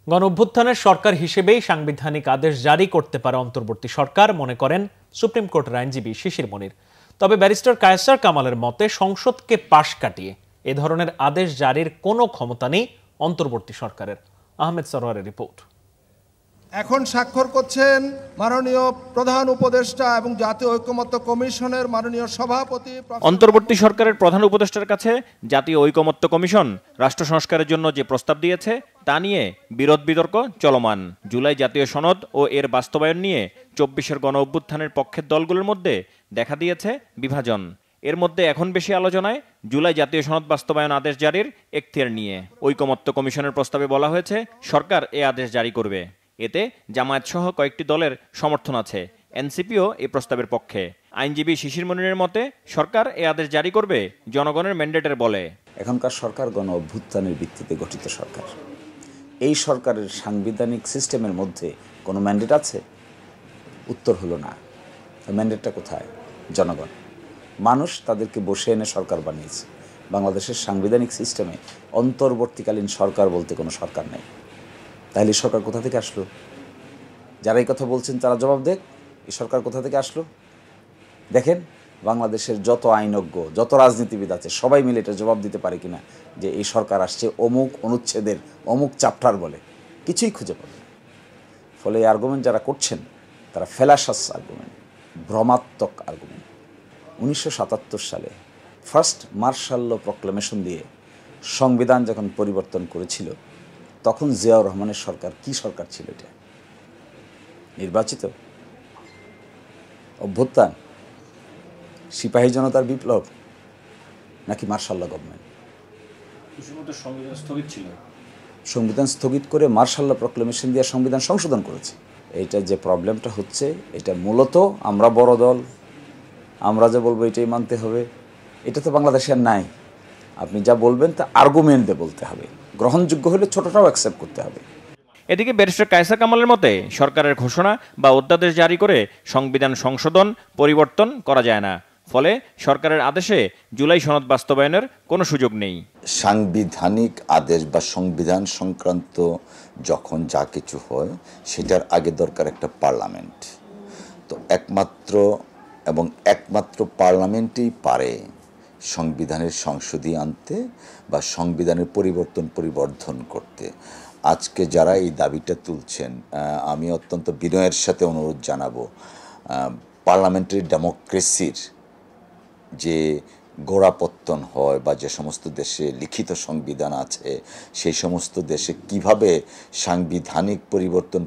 গণঅভ্যুত্থানের সরকার হিসেবেই সাংবিধানিক আদেশ জারি করতে পারে অন্তর্বর্তী সরকার মনে করেন সুপ্রিম কোর্টের আইনজীবী শিশির মনির। তবে ব্যারিস্টার কায়সার কামালের মতে সংসদকে পাশ কাটিয়ে এ ধরনের আদেশ জারির কোনো ক্ষমতা নেই অন্তর্বর্তী সরকারের। আহমেদ সরোয়ারের রিপোর্ট। এখন স্বাক্ষর করছেন মাননীয় প্রধান উপদেষ্টা এবং জাতীয় ঐকমত্য কমিশনের মাননীয় সভাপতি। অন্তর্বর্তী সরকারের প্রধান উপদেষ্টার কাছে জাতীয় ঐকমত্য কমিশন রাষ্ট্র সংস্কারের জন্য যে প্রস্তাব দিয়েছে তা নিয়ে বিরোধ বিতর্ক চলমান। জুলাই জাতীয় সনদ ও এর বাস্তবায়ন নিয়ে ২৪-এর গণঅভ্যুত্থানের পক্ষের দলগুলোর মধ্যে দেখা দিয়েছে বিভাজন। এর মধ্যে এখন বেশি আলোচনায় জুলাই জাতীয় সনদ বাস্তবায়ন আদেশ জারির এখতিয়ার নিয়ে। ঐকমত্য কমিশনের প্রস্তাবে বলা হয়েছে সরকার এ আদেশ জারি করবে। এতে জামায়াত সহ কয়েকটি দলের সমর্থন আছে। এনসিপিও এই প্রস্তাবের পক্ষে। আইনজীবী শিশির মনিরের মতে সরকার এ আদেশ জারি করবে জনগণের ম্যান্ডেটের বলে। এখনকার সরকার গণ অভ্যুত্থানের ভিত্তিতে গঠিত সরকার। এই সরকারের সাংবিধানিক সিস্টেমের মধ্যে কোনো ম্যান্ডেট আছে? উত্তর হলো না। ম্যান্ডেটটা কোথায়? জনগণ, মানুষ তাদেরকে বসে এনে সরকার বানিয়েছে। বাংলাদেশের সাংবিধানিক সিস্টেমে অন্তর্বর্তীকালীন সরকার বলতে কোনো সরকার নেই। তাহলে সরকার কোথা থেকে আসলো? যারা এই কথা বলছেন তারা জবাব দেখ, এই সরকার কোথা থেকে আসলো? দেখেন, বাংলাদেশের যত আইনজ্ঞ, যত রাজনীতিবিদ আছে সবাই মিলে এটা জবাব দিতে পারে কিনা যে এই সরকার আসছে অমুক অনুচ্ছেদের অমুক চ্যাপ্টার বলে। কিছুই খুঁজে পাবে না। ফলে এই আর্গুমেন্ট যারা করছেন তারা ফেলাসাস আর্গুমেন্ট, ভ্রমাত্মক আর্গুমেন্ট। 1977 সালে ফার্স্ট মার্শাল ল প্রক্লেমেশন দিয়ে সংবিধান যখন পরিবর্তন করেছিল তখন জিয়াউর রহমানের সরকার কি সরকার ছিল? এটা নির্বাচিত অভ্যুত্থান, সিপাহী জনতার বিপ্লব, নাকি মার্শাল ল গভর্নমেন্ট? সংবিধান স্থগিত করে মার্শাল ল প্রক্লেমেশন দিয়ে সংবিধান সংশোধন করেছে। এইটা যে প্রবলেমটা হচ্ছে, এটা মূলত আমরা বড় দল, আমরা যা বলবো এটাই মানতে হবে, এটা তো বাংলাদেশে আর নাই। আপনি যা বলবেন তা আর্গুমেন্ট দিয়ে বলতে হবে, গ্রহণযোগ্য হলে ছোটটাও অ্যাকসেপ্ট করতে হবে। এদিকে ব্যারিস্টার কায়সার কামালের মতে সরকারের ঘোষণা বা অধ্যাদেশ জারি করে সংবিধান সংশোধন পরিবর্তন করা যায় না। ফলে সরকারের আদেশে জুলাই সনদ বাস্তবায়নের কোনো সুযোগ নেই। সাংবিধানিক আদেশ বা সংবিধান সংক্রান্ত যখন যা কিছু হয় সেটার আগে দরকার একটা পার্লামেন্ট। তো একমাত্র পার্লামেন্টই পারে সংবিধানের সংশোধনী আনতে বা সংবিধানের পরিবর্ধন করতে। আজকে যারা এই দাবিটা তুলছেন, আমি অত্যন্ত বিনয়ের সাথে অনুরোধ জানাবো, পার্লামেন্টারি ডেমোক্রেসির যে গোড়াপত্তন হয় বা যে সমস্ত দেশে লিখিত সংবিধান আছে সেই সমস্ত দেশে কিভাবে সাংবিধানিক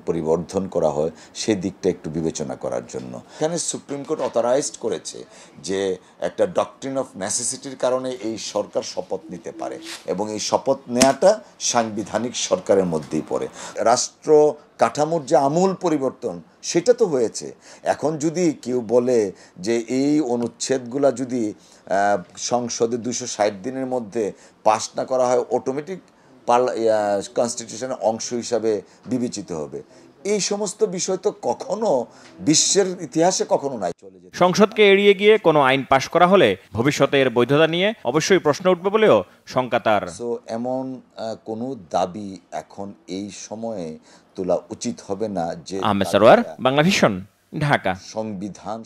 পরিবর্ধন করা হয় সেই দিকটা একটু বিবেচনা করার জন্য। এখানে সুপ্রিম কোর্ট অথরাইজড করেছে যে একটা ডক্ট্রিন অফ নেসেসিটির কারণে এই সরকার শপথ নিতে পারে এবং এই শপথ নেওয়াটা সাংবিধানিক সরকারের মধ্যেই পড়ে। রাষ্ট্র কাঠামোর যে আমূল পরিবর্তন সেটা তো হয়েছে। এখন যদি কেউ বলে যে এই অনুচ্ছেদগুলা যদি সংসদে 260 দিনের মধ্যে পাস না করা হয় অটোমেটিক কনস্টিটিউশনের অংশ হিসাবে বিবেচিত হবে, এই সমস্ত বিষয় তো কখনো বিশ্বের ইতিহাসে কখনো নাই। চলে যেতে সংসদকে এড়িয়ে গিয়ে কোনো আইন পাশ করা হলে ভবিষ্যতে এর বৈধতা নিয়ে অবশ্যই প্রশ্ন উঠবে বলেও শঙ্কা তার। এমন কোনো দাবি এখন এই সময়ে তোলা উচিত হবে না। যে আহমেদ সরোয়ার, বাংলা ভিশন, ঢাকা। সংবিধান